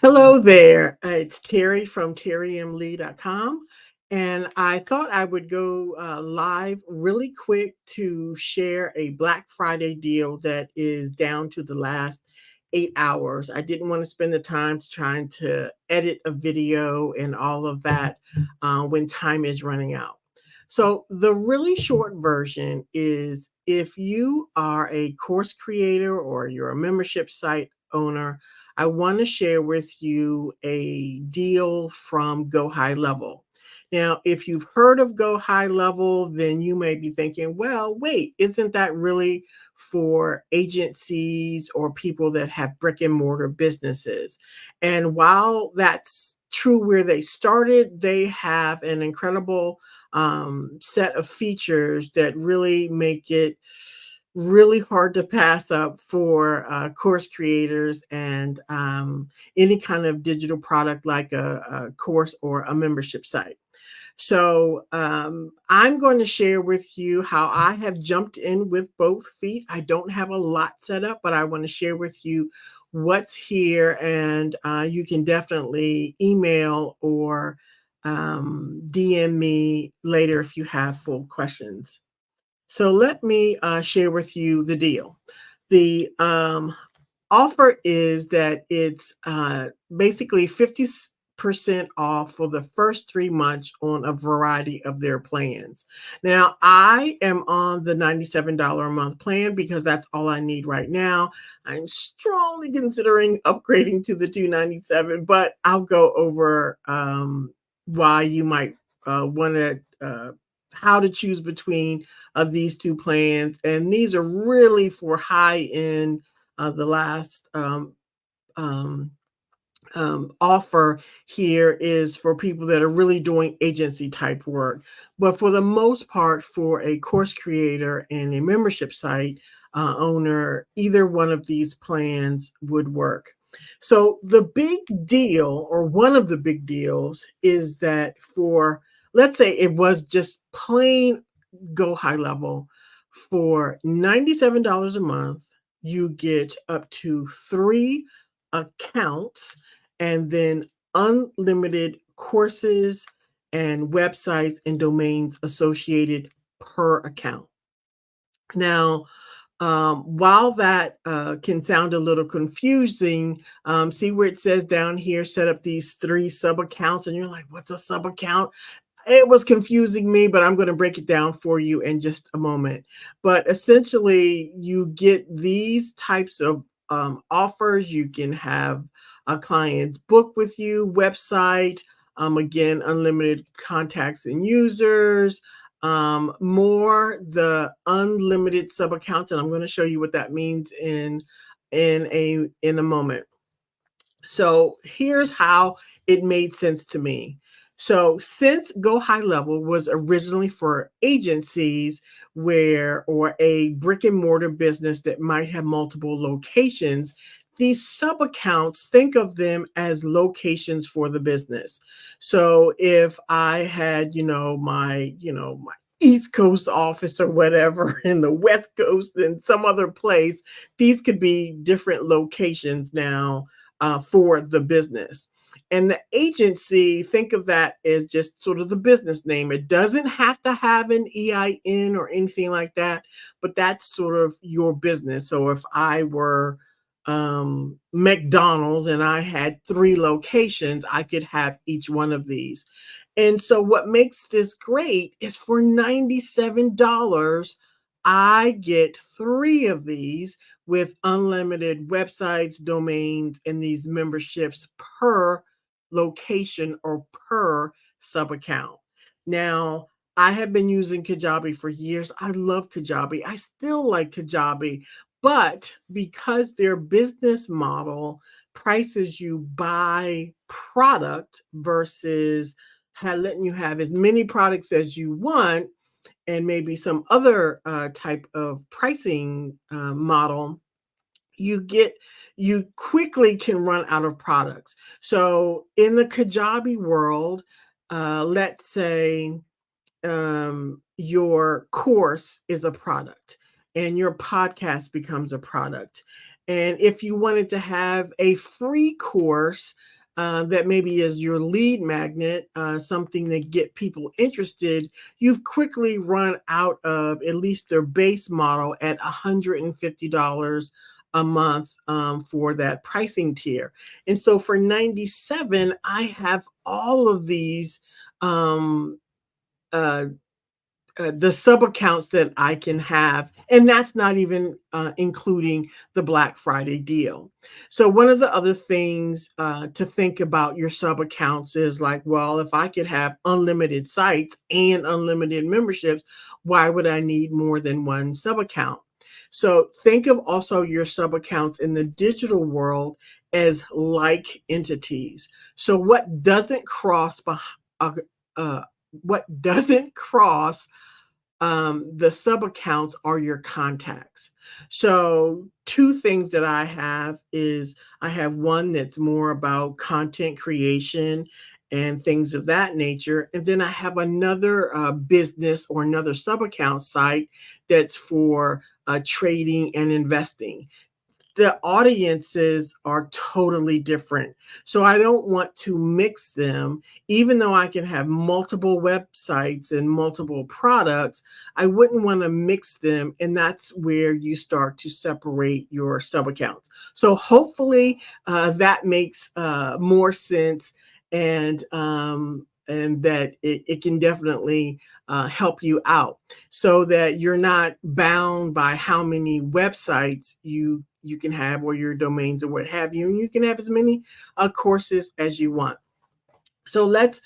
Hello there. It's Terry from terrymlee.com. And I thought I would go live really quick to share a Black Friday deal that is down to the last 8 hours. I didn't want to spend the time trying to edit a video and all of that when time is running out. So, the really short version is if you are a course creator or you're a membership site owner, I want to share with you a deal from Gohighlevel. Now, if you've heard of Gohighlevel, then you may be thinking, well, wait, isn't that really for agencies or people that have brick and mortar businesses? And while that's true where they started, they have an incredible set of features that really make it really hard to pass up for course creators and any kind of digital product like a course or a membership site. So I'm going to share with you how I have jumped in with both feet. I don't have a lot set up, but I want to share with you what's here, and you can definitely email or DM me later if you have full questions. So let me share with you the deal. The offer is that it's basically 50% off for the first 3 months on a variety of their plans. Now, I am on the $97 a month plan because that's all I need right now. I'm strongly considering upgrading to the 297, but I'll go over why you might want to. How to choose between these two plans. And these are really for high end. The last um, offer here is for people that are really doing agency type work. But for the most part, for a course creator and a membership site owner, either one of these plans would work. So the big deal, or one of the big deals, is that for, let's say it was just plain Gohighlevel, for $97 a month, you get up to 3 accounts and then unlimited courses and websites and domains associated per account. Now, while that can sound a little confusing, see where it says down here, set up these 3 sub accounts, and you're like, what's a sub account? It was confusing me, but I'm going to break it down for you in just a moment. But essentially, you get these types of offers. You can have a client's book with you, website, again, unlimited contacts and users, more the unlimited sub accounts, and I'm going to show you what that means in a moment. So here's how it made sense to me. So since Gohighlevel was originally for agencies where, or a brick and mortar business that might have multiple locations, these sub accounts, think of them as locations for the business. So if I had, my East Coast office or whatever in the West Coast and some other place, these could be different locations now for the business. And the agency, think of that as just sort of the business name. It doesn't have to have an EIN or anything like that, but that's sort of your business. So if I were McDonald's and I had 3 locations, I could have each one of these. And so what makes this great is for $97, I get 3 of these with unlimited websites, domains, and these memberships per location or per sub account. Now, I have been using Kajabi for years. I love Kajabi. I still like Kajabi, but because their business model prices you by product versus letting you have as many products as you want, and maybe some other type of pricing model, you quickly can run out of products. So in the Kajabi world, let's say your course is a product and your podcast becomes a product. And if you wanted to have a free course that maybe is your lead magnet, something to get people interested, you've quickly run out of at least their base model at $150 a month for that pricing tier. And so for 97, I have all of these um, uh, the sub accounts that I can have, and that's not even including the Black Friday deal. So, one of the other things to think about your sub accounts is like, well, if I could have unlimited sites and unlimited memberships, why would I need more than one sub account? So, think of also your sub accounts in the digital world as like entities. So, uh, what doesn't cross the sub accounts are your contacts. So, two things that I have is I have one that's more about content creation and things of that nature. And then I have another business or another sub account site that's for trading and investing. The audiences are totally different. So I don't want to mix them, even though I can have multiple websites and multiple products. I wouldn't want to mix them. And that's where you start to separate your sub accounts. So hopefully that makes more sense, and that it can definitely help you out so that you're not bound by how many websites you can have or your domains or what have you. And you can have as many courses as you want. So let's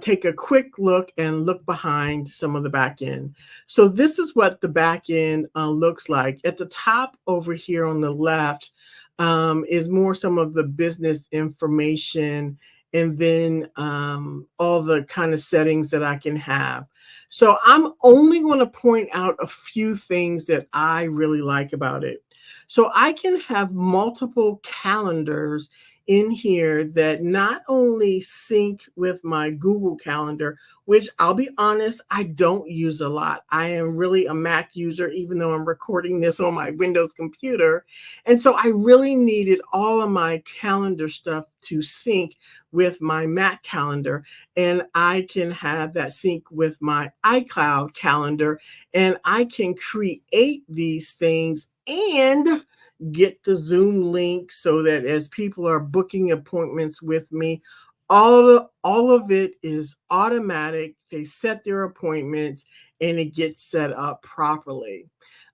take a quick look and look behind some of the back end. So this is what the back end looks like. At the top over here on the left is more some of the business information, and then all the kind of settings that I can have. So I'm only going to point out a few things that I really like about it. So I can have multiple calendars in here that not only sync with my Google Calendar, which I'll be honest, I don't use a lot. I am really a Mac user, even though I'm recording this on my Windows computer. And so I really needed all of my calendar stuff to sync with my Mac calendar. And I can have that sync with my iCloud calendar. And I can create these things and get the Zoom link so that as people are booking appointments with me, all of it is automatic. They set their appointments and it gets set up properly.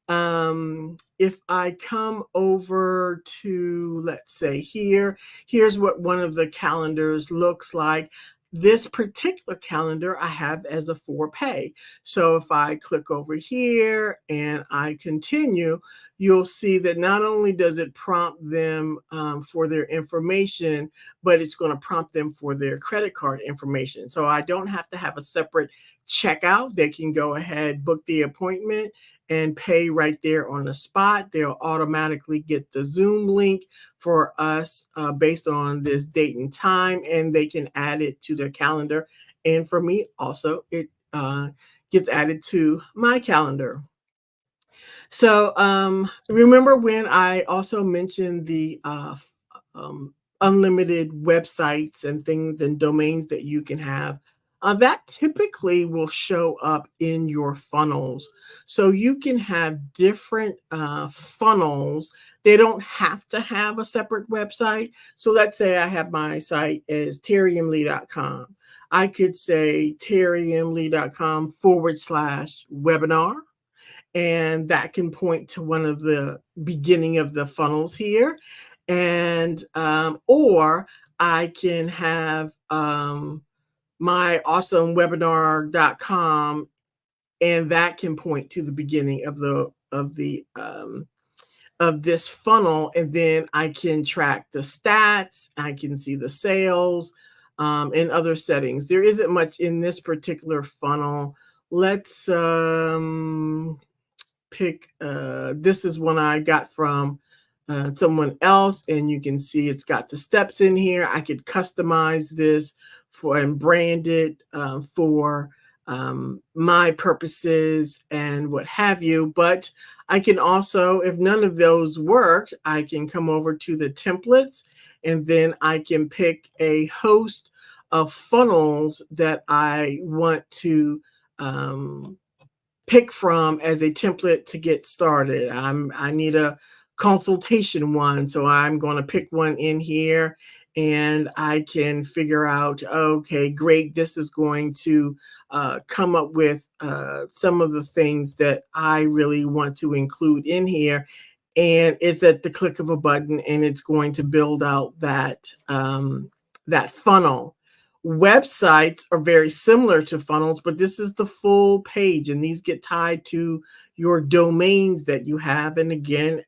If I come over to, let's say here's what one of the calendars looks like. This particular calendar I have as a for pay. So if I click over here and I continue, you'll see that not only does it prompt them for their information, but it's going to prompt them for their credit card information. So I don't have to have a separate checkout. They can go ahead, book the appointment, and pay right there on the spot. They'll automatically get the Zoom link for us based on this date and time, and they can add it to their calendar. And for me, also, it gets added to my calendar. So remember when I also mentioned the unlimited websites and things and domains that you can have? That typically will show up in your funnels. So you can have different funnels. They don't have to have a separate website. So let's say I have my site as terryemlee.com. I could say terryemlee.com /webinar, and that can point to one of the beginning of the funnels here. And or I can have my awesomewebinar.com, and that can point to the beginning of this funnel, and then I can track the stats, I can see the sales, and other settings. There isn't much in this particular funnel. Let's pick, this is one I got from someone else, and you can see it's got the steps in here. I could customize this for and brand it for my purposes and what have you. But I can also, if none of those work, I can come over to the templates and then I can pick a host of funnels that I want to um, pick from as a template to get started. I need a consultation one, so I'm going to pick one in here and I can figure out, okay, great, this is going to come up with some of the things that I really want to include in here. And it's at the click of a button, and it's going to build out that funnel. Websites are very similar to funnels, but this is the full page, and these get tied to your domains that you have. And again,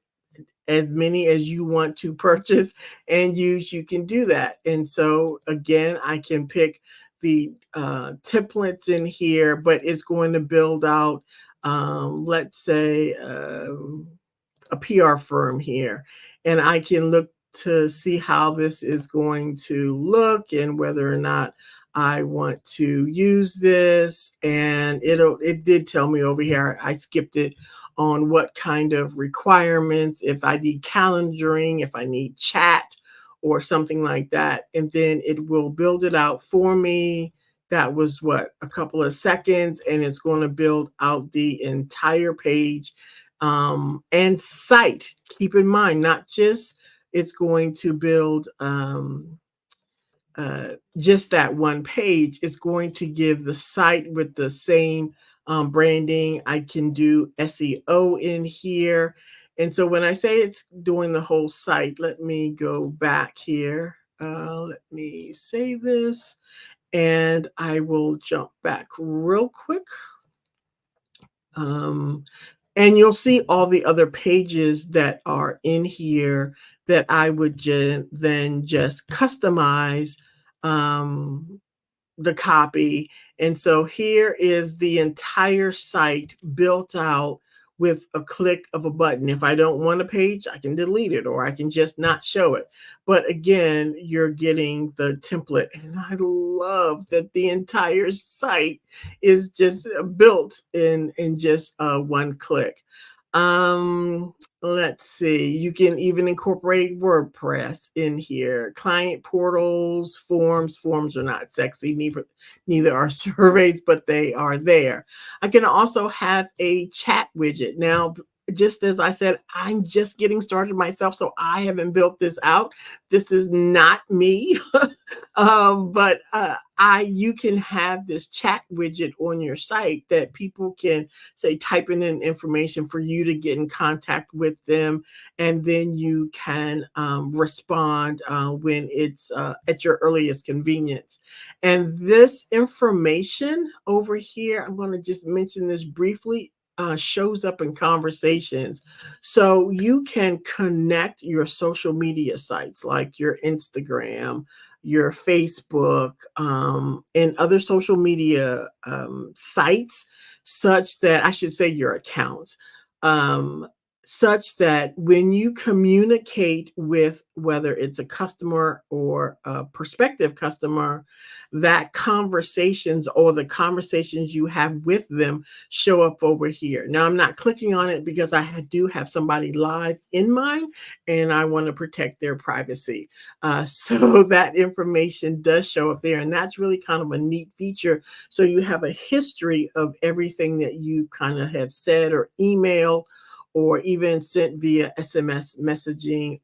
as many as you want to purchase and use, you can do that. And so, again, I can pick the templates in here, but it's going to build out, let's say, a PR firm here, and I can look to see how this is going to look and whether or not I want to use this. And it did tell me over here, I skipped it, on what kind of requirements, if I need calendaring, if I need chat or something like that. And then it will build it out for me. That was what, a couple of seconds, and it's going to build out the entire page and site. Keep in mind, not just it's going to build just that one page. It's going to give the site with the same branding. I can do SEO in here. And so when I say it's doing the whole site, let me go back here. Let me save this and I will jump back real quick. And you'll see all the other pages that are in here that I would then just customize um, the copy. And so here is the entire site built out with a click of a button. If I don't want a page, I can delete it or I can just not show it. But again, you're getting the template. And I love that the entire site is just built in just one click. Let's see. You can even incorporate WordPress in here. Client portals, forms. Forms are not sexy, neither are surveys, but they are there. I can also have a chat widget. Now, just as I said, I'm just getting started myself, so I haven't built this out. This is not me. But you can have this chat widget on your site that people can say, type in information for you to get in contact with them, and then you can respond when it's at your earliest convenience. And this information over here, I'm going to just mention this briefly. Shows up in conversations. So you can connect your social media sites like your Instagram, your Facebook, and other social media sites, such that, I should say, your accounts, um, such that when you communicate with, whether it's a customer or a prospective customer, that conversations or the conversations you have with them show up over here. Now, I'm not clicking on it because I do have somebody live in mind and I want to protect their privacy. So that information does show up there. And that's really kind of a neat feature. So you have a history of everything that you kind of have said or emailed or even sent via SMS messaging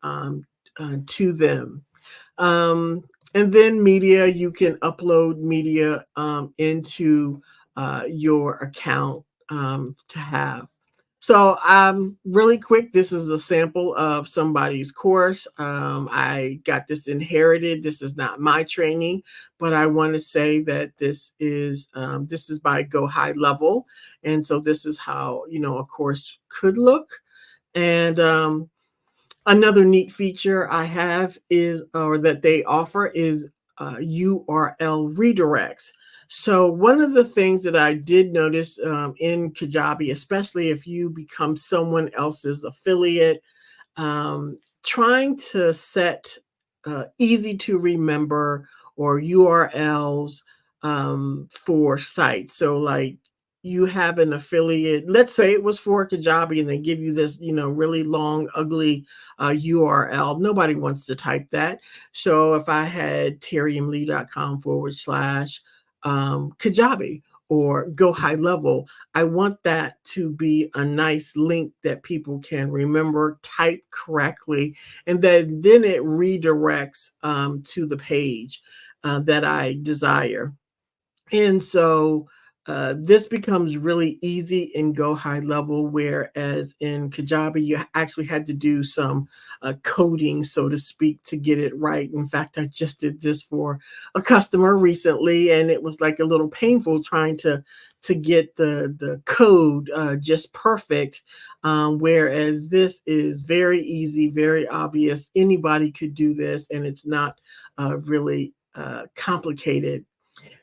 to them. Um, and then media, you can upload media into your account to have. So really quick, this is a sample of somebody's course. I got this inherited. This is not my training, but I want to say that this is by Gohighlevel. And so this is how, a course could look. And another neat feature I have is, or that they offer, is URL redirects. So one of the things that I did notice in Kajabi, especially if you become someone else's affiliate, trying to set easy to remember or URLs for sites. So like you have an affiliate, let's say it was for Kajabi and they give you this, really long, ugly URL. Nobody wants to type that. So if I had terryandlee.com/, Kajabi or Gohighlevel, I want that to be a nice link that people can remember, type correctly, and then it redirects to the page that I desire. And so this becomes really easy in Gohighlevel, whereas in Kajabi, you actually had to do some coding, so to speak, to get it right. In fact, I just did this for a customer recently, and it was like a little painful trying to get the code just perfect. Whereas this is very easy, very obvious. Anybody could do this, and it's not really complicated.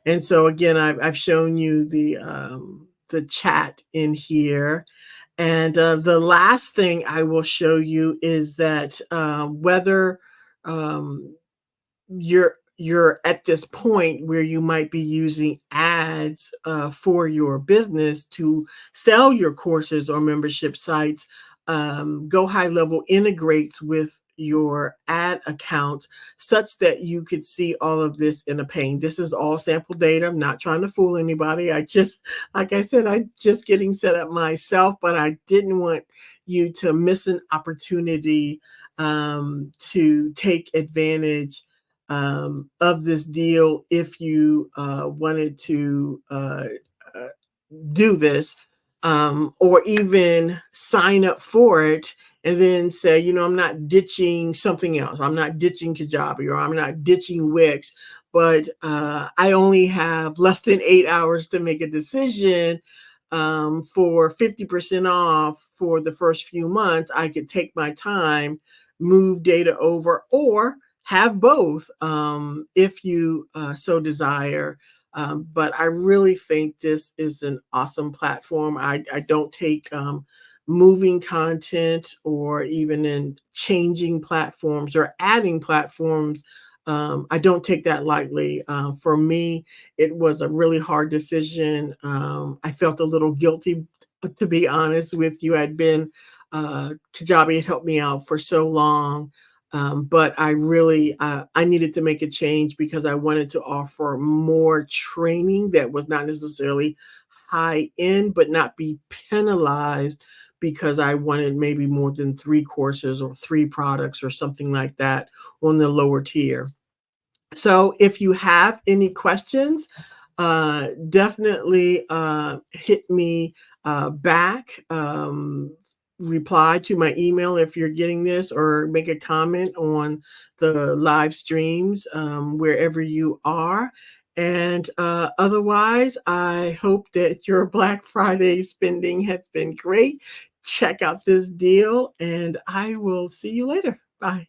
And so again, I've shown you the chat in here. And the last thing I will show you is that whether um, you're at this point where you might be using ads for your business to sell your courses or membership sites. Gohighlevel integrates with your ad account such that you could see all of this in a pane. This is all sample data. I'm not trying to fool anybody. I just, like I said, I'm just getting set up myself, but I didn't want you to miss an opportunity to take advantage of this deal if you wanted to uh, do this, or even sign up for it and then say, I'm not ditching something else. I'm not ditching Kajabi, or I'm not ditching Wix, but I only have less than 8 hours to make a decision. For 50% off for the first few months, I could take my time, move data over, or have both if you so desire. But I really think this is an awesome platform. I don't take moving content or even in changing platforms or adding platforms. I don't take that lightly. For me, it was a really hard decision. I felt a little guilty, to be honest with you. I'd been, Kajabi had helped me out for so long. But I really, I needed to make a change because I wanted to offer more training that was not necessarily high end, but not be penalized because I wanted maybe more than 3 courses or 3 products or something like that on the lower tier. So if you have any questions, definitely hit me back. Reply to my email if you're getting this, or make a comment on the live streams wherever you are. And otherwise, I hope that your Black Friday spending has been great. Check out this deal, and I will see you later. Bye.